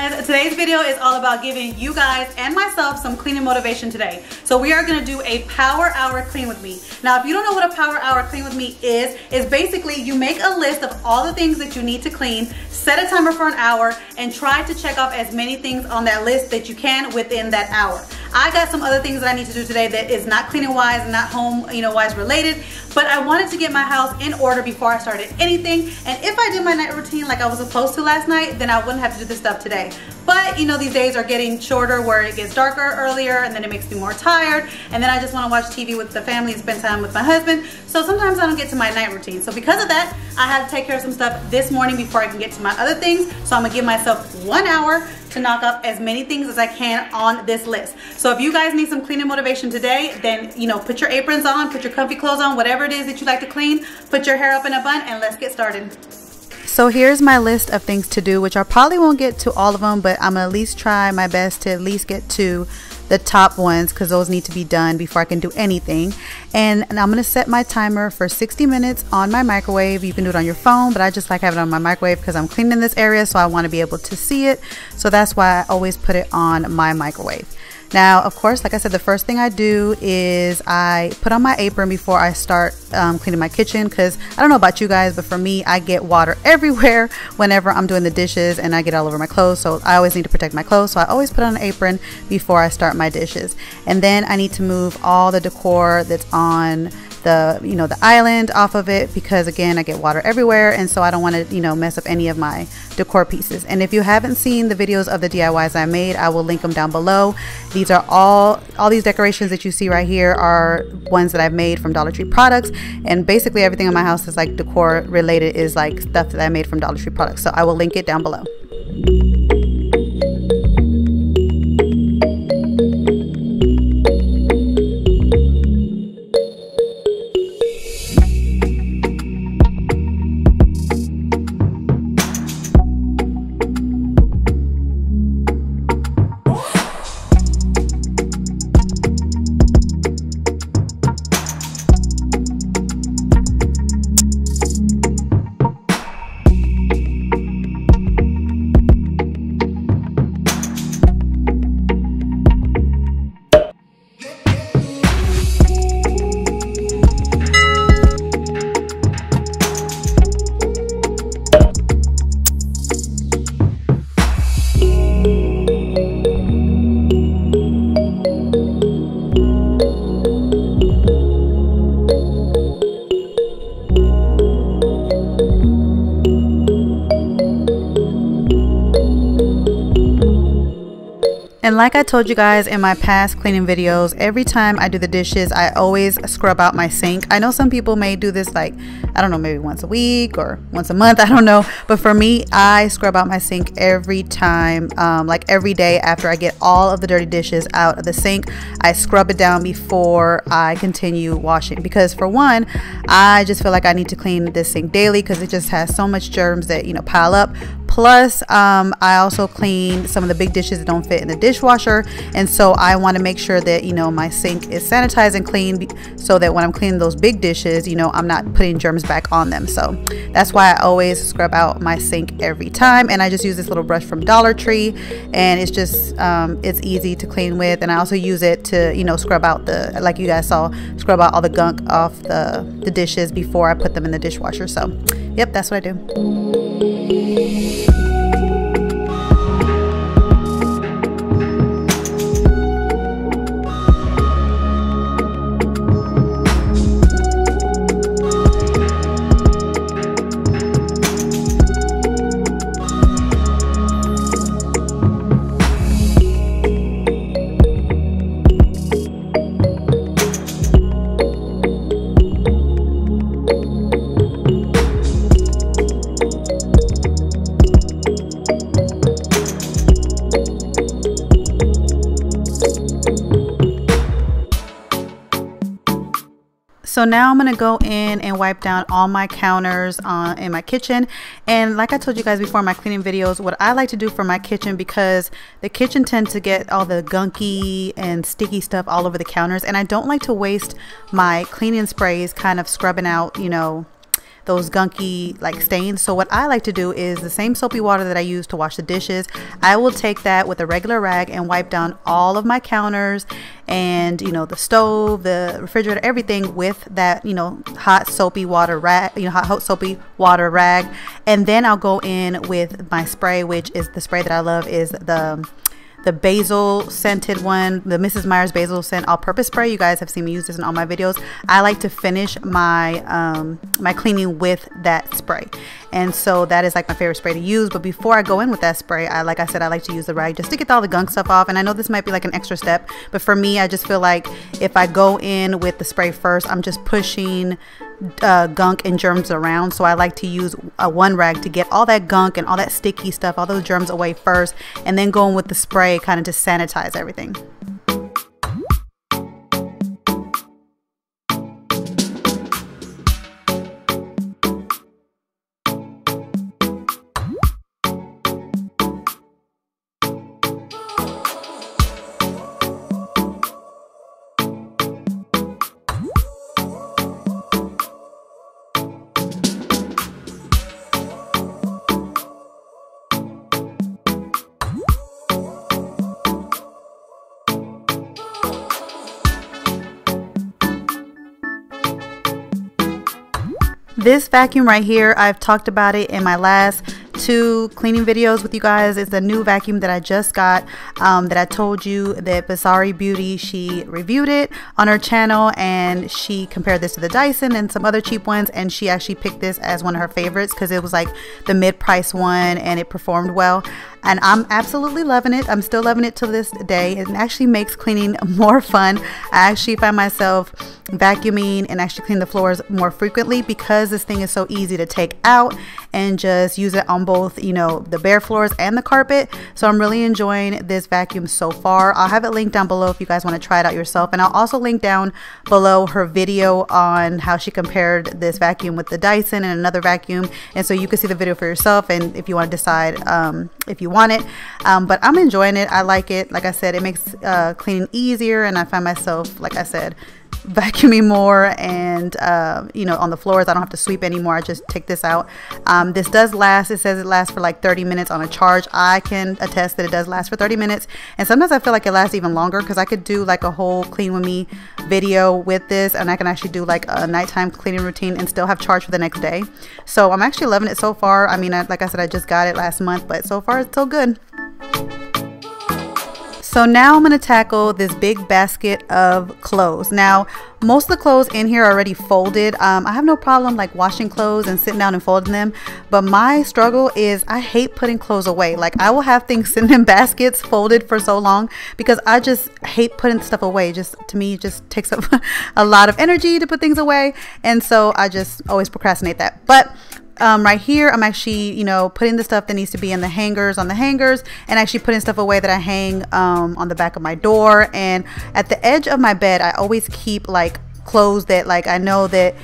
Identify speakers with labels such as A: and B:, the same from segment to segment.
A: guys, today's video is all about giving you guys and myself some cleaning motivation today. So we are going to do a power hour clean with me. Now if you don't know what a power hour clean with me is basically you make a list of all the things that you need to clean, set a timer for an hour, and try to check off as many things on that list that you can within that hour. I got some other things that I need to do today that is not cleaning wise and not home wise related, but I wanted to get my house in order before I started anything. And if I did my night routine like I was supposed to last night, then I wouldn't have to do this stuff today. But these days are getting shorter where it gets darker earlier and then it makes me more tired, and then I just want to watch TV with the family and spend time with my husband. So sometimes I don't get to my night routine. So because of that, I had to take care of some stuff this morning before I can get to my other things. So I'm gonna give myself 1 hour to knock up as many things as I can on this list. So if you guys need some cleaning motivation today, then put your aprons on, put your comfy clothes on, whatever it is that you like to clean, put your hair up in a bun, and let's get started. So here's my list of things to do, which I probably won't get to all of them, but I'm gonna at least try my best to at least get to the top ones because those need to be done before I can do anything. And I'm gonna set my timer for 60 minutes on my microwave. You can do it on your phone, but I just like having it on my microwave because I'm cleaning this area, so I want to be able to see it. So that's why I always put it on my microwave. Now, of course, like I said, the first thing I do is I put on my apron before I start cleaning my kitchen, because I don't know about you guys, but for me, I get water everywhere whenever I'm doing the dishes and I get all over my clothes. So I always need to protect my clothes. So I always put on an apron before I start my dishes. And then I need to move all the decor that's on the island off of it, because again, I get water everywhere, and so I don't want to mess up any of my decor pieces. And if you haven't seen the videos of the DIYs I made, I will link them down below. These are all these decorations that you see right here are ones that I've made from Dollar Tree products, and basically everything in my house is like decor related, is like stuff that I made from Dollar Tree products, so I will link it down below. And like I told you guys in my past cleaning videos, every time I do the dishes, I always scrub out my sink. I know some people may do this like, I don't know, maybe once a week or once a month, I don't know. But for me, I scrub out my sink every time, like every day after I get all of the dirty dishes out of the sink. I scrub it down before I continue washing, because for one, I just feel like I need to clean this sink daily because it just has so much germs that pile up. Plus, I also clean some of the big dishes that don't fit in the dishwasher, and so I want to make sure that my sink is sanitized and clean, so that when I'm cleaning those big dishes, I'm not putting germs back on them. So that's why I always scrub out my sink every time, and I just use this little brush from Dollar Tree, and it's just it's easy to clean with. And I also use it to scrub out like you guys saw, scrub out all the gunk off the dishes before I put them in the dishwasher. So yep, that's what I do. So now I'm going to go in and wipe down all my counters in my kitchen. And like I told you guys before in my cleaning videos, what I like to do for my kitchen, because the kitchen tends to get all the gunky and sticky stuff all over the counters, and I don't like to waste my cleaning sprays kind of scrubbing out, those gunky like stains. So what I like to do is the same soapy water that I use to wash the dishes, I will take that with a regular rag and wipe down all of my counters and, you know, the stove, the refrigerator, everything with that, you know, hot soapy water rag, you know, hot soapy water rag. And then I'll go in with my spray, which is the spray that I love, is the basil scented one, the Mrs. Meyer's basil scent all-purpose spray. You guys have seen me use this in all my videos. I like to finish my my cleaning with that spray, and so that is like my favorite spray to use. But before I go in with that spray, like I said, I like to use the rag just to get all the gunk stuff off. And I know this might be like an extra step, but for me, I just feel like if I go in with the spray first, I'm just pushing gunk and germs around. So I like to use one rag to get all that gunk and all that sticky stuff, all those germs away first, and then go in with the spray kind of to sanitize everything. This vacuum right here, I've talked about it in my last 2 cleaning videos with you guys. It's a new vacuum that I just got, that I told you that Vasseur Beauty, she reviewed it on her channel and she compared this to the Dyson and some other cheap ones, and she actually picked this as one of her favorites because it was like the mid-price one and it performed well. And I'm absolutely loving it. I'm still loving it to this day. It actually makes cleaning more fun. I actually find myself vacuuming and actually clean the floors more frequently because this thing is so easy to take out and just use it on both, you know, the bare floors and the carpet. So I'm really enjoying this vacuum so far. I'll have it linked down below if you guys want to try it out yourself, and I'll also link down below her video on how she compared this vacuum with the Dyson and another vacuum, and so you can see the video for yourself and if you want to decide if you want it. But I'm enjoying it. I like it. Like I said, it makes cleaning easier, and I find myself, like I said, vacuuming more, and you know, on the floors I don't have to sweep anymore. I just take this out. This does last, it says it lasts for like 30 minutes on a charge. I can attest that it does last for 30 minutes, and sometimes I feel like it lasts even longer because I could do like a whole clean with me video with this, and I can actually do like a nighttime cleaning routine and still have charge for the next day. So I'm actually loving it so far. I mean, like I said, I just got it last month, but so far it's so good. So now I'm going to tackle this big basket of clothes. Now, most of the clothes in here are already folded. I have no problem like washing clothes and sitting down and folding them, but my struggle is I hate putting clothes away. Like, I will have things sitting in baskets folded for so long because I just hate putting stuff away. Just, to me, it just takes up a lot of energy to put things away, and so I just always procrastinate that. But right here I'm actually, you know, putting the stuff that needs to be in the hangers on the hangers, and actually putting stuff away that I hang on the back of my door. And at the edge of my bed I always keep like clothes that like I know that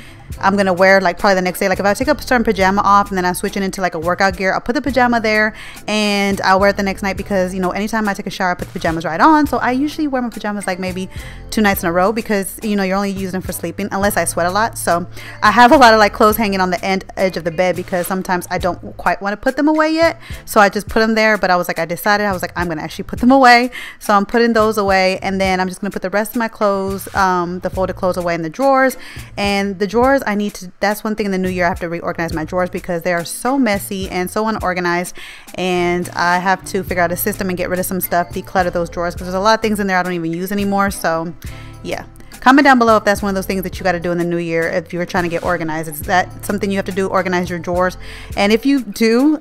A: I'm gonna wear like probably the next day. Like if I take a certain pajama off and then I'm switching into like a workout gear, I'll put the pajama there and I'll wear it the next night, because, you know, anytime I take a shower I put the pajamas right on. So I usually wear my pajamas like maybe 2 nights in a row, because, you know, you're only using them for sleeping unless I sweat a lot. So I have a lot of like clothes hanging on the edge of the bed because sometimes I don't quite want to put them away yet, so I just put them there. But I was like, I was like, I'm gonna actually put them away, so I'm putting those away, and then I'm just gonna put the rest of my clothes, the folded clothes, away in the drawers. And the drawers, I need to, that's one thing in the new year, I have to reorganize my drawers because they are so messy and so unorganized, and I have to figure out a system and get rid of some stuff, declutter those drawers, because there's a lot of things in there I don't even use anymore. So yeah, comment down below if that's one of those things that you got to do in the new year if you're trying to get organized. Is that something you have to do, organize your drawers? And if you do,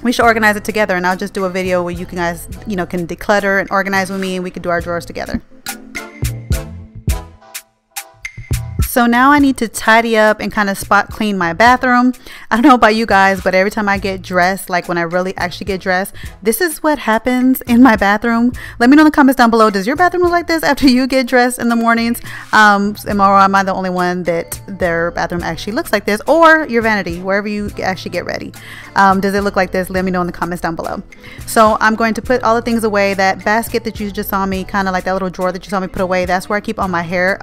A: we should organize it together, and I'll just do a video where you guys, you know, can declutter and organize with me, and we can do our drawers together. So now I need to tidy up and kind of spot clean my bathroom. I don't know about you guys, but every time I get dressed, like when I really actually get dressed, this is what happens in my bathroom. Let me know in the comments down below, does your bathroom look like this after you get dressed in the mornings? Am I the only one that their bathroom actually looks like this, or your vanity, wherever you actually get ready? Does it look like this? Let me know in the comments down below. So I'm going to put all the things away. That basket that you just saw me, kind of like that little drawer that you saw me put away, that's where I keep all my hair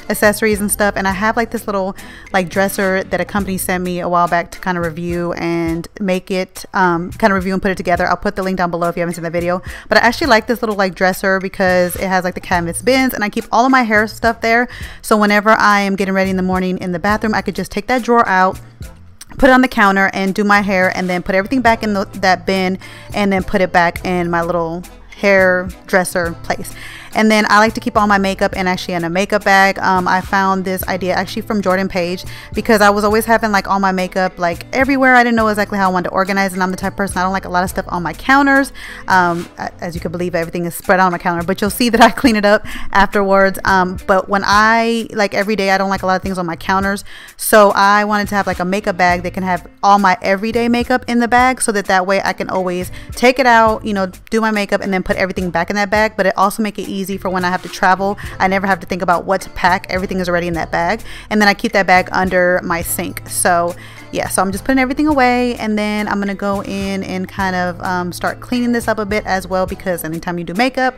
A: accessories and stuff. stuff, and I have like this little like dresser that a company sent me a while back to kind of review and make it kind of review and put it together. I'll put the link down below if you haven't seen the video. But I actually like this little like dresser because it has like the canvas bins, and I keep all of my hair stuff there. So whenever I am getting ready in the morning in the bathroom, I could just take that drawer out, put it on the counter and do my hair, and then put everything back in that bin, and then put it back in my little hair dresser place. And then I like to keep all my makeup and actually in a makeup bag. I found this idea actually from Jordan Page, because I was always having like all my makeup like everywhere. I didn't know exactly how I wanted to organize, and I'm the type of person, I don't like a lot of stuff on my counters. As you can believe, everything is spread out on my counter, but you'll see that I clean it up afterwards. But when I like every day, I don't like a lot of things on my counters, so I wanted to have like a makeup bag that can have all my everyday makeup in the bag, so that way I can always take it out, you know, do my makeup and then put everything back in that bag. But it also make it easy for when I have to travel. I never have to think about what to pack. Everything is already in that bag, and then I keep that bag under my sink. So yeah, so I'm just putting everything away, and then I'm gonna go in and kind of start cleaning this up a bit as well, because anytime you do makeup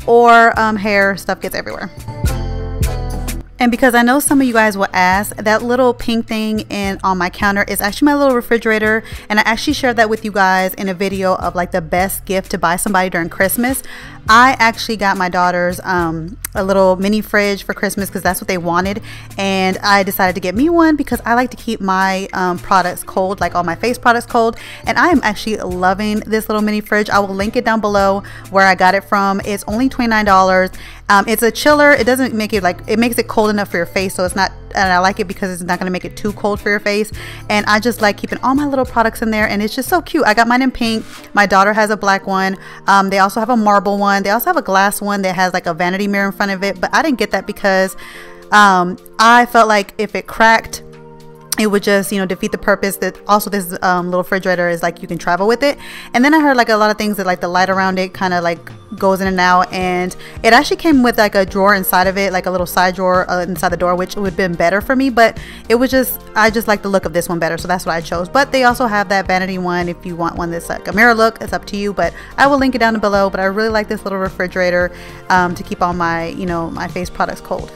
A: or hair, stuff gets everywhere. And because I know some of you guys will ask, that little pink thing on my counter is actually my little refrigerator, and I actually shared that with you guys in a video of like the best gift to buy somebody during Christmas. I actually got my daughters a little mini fridge for Christmas because that's what they wanted, and I decided to get me one because I like to keep my products cold, like all my face products cold, and I am actually loving this little mini fridge. I will link it down below where I got it from. It's only $29. It's a chiller. It doesn't make it like, it makes it cold enough for your face, so it's not, and I like it because it's not going to make it too cold for your face. And I just like keeping all my little products in there, and it's just so cute. I got mine in pink. My daughter has a black one. They also have a marble one. They also have a glass one that has like a vanity mirror in front of it, but I didn't get that because I felt like if it cracked, it would just, you know, defeat the purpose. That also this little refrigerator is like you can travel with it. And then I heard like a lot of things that like the light around it kind of like goes in and out, and it actually came with like a drawer inside of it, like a little side drawer inside the door, which would have been better for me, but it was just, I just like the look of this one better, so that's what I chose. But they also have that vanity one if you want one that's like a mirror look. It's up to you, but I will link it down below. But I really like this little refrigerator to keep all my, you know, my face products cold.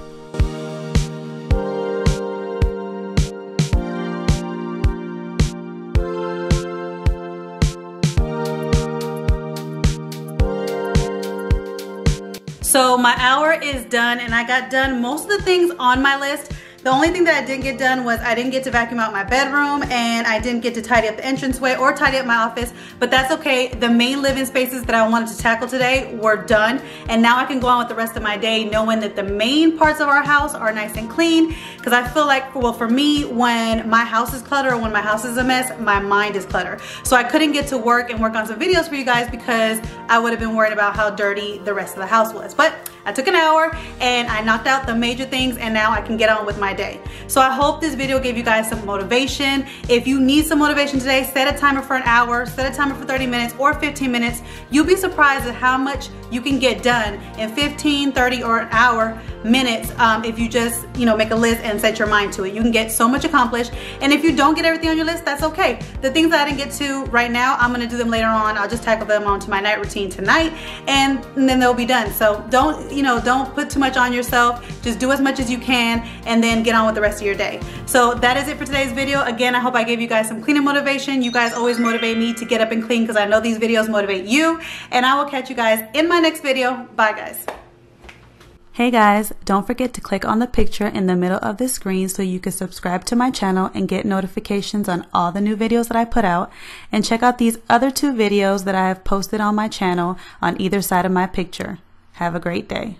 A: So my hour is done, and I got done most of the things on my list. The only thing that I didn't get done was I didn't get to vacuum out my bedroom, and I didn't get to tidy up the entranceway or tidy up my office, but that's okay. The main living spaces that I wanted to tackle today were done, and now I can go on with the rest of my day knowing that the main parts of our house are nice and clean, because I feel like, well, for me, when my house is cluttered or when my house is a mess, my mind is cluttered. So I couldn't get to work and work on some videos for you guys because I would have been worried about how dirty the rest of the house was. But I took an hour and I knocked out the major things, and now I can get on with my day. So I hope this video gave you guys some motivation. If you need some motivation today, set a timer for an hour, set a timer for 30 minutes or 15 minutes. You'll be surprised at how much you can get done in 15, 30 or an hour minutes if you just, you know, make a list and set your mind to it. You can get so much accomplished. And if you don't get everything on your list, that's okay. The things that I didn't get to right now, I'm gonna do them later on. I'll just tackle them onto my night routine tonight, and then they'll be done. So don't, you know, don't put too much on yourself. Just do as much as you can and then get on with the rest of your day. So that is it for today's video. Again, I hope I gave you guys some cleaning motivation. You guys always motivate me to get up and clean because I know these videos motivate you. And I will catch you guys in my next video. Bye guys. Hey guys, don't forget to click on the picture in the middle of the screen so you can subscribe to my channel and get notifications on all the new videos that I put out. And check out these other 2 videos that I have posted on my channel on either side of my picture. Have a great day.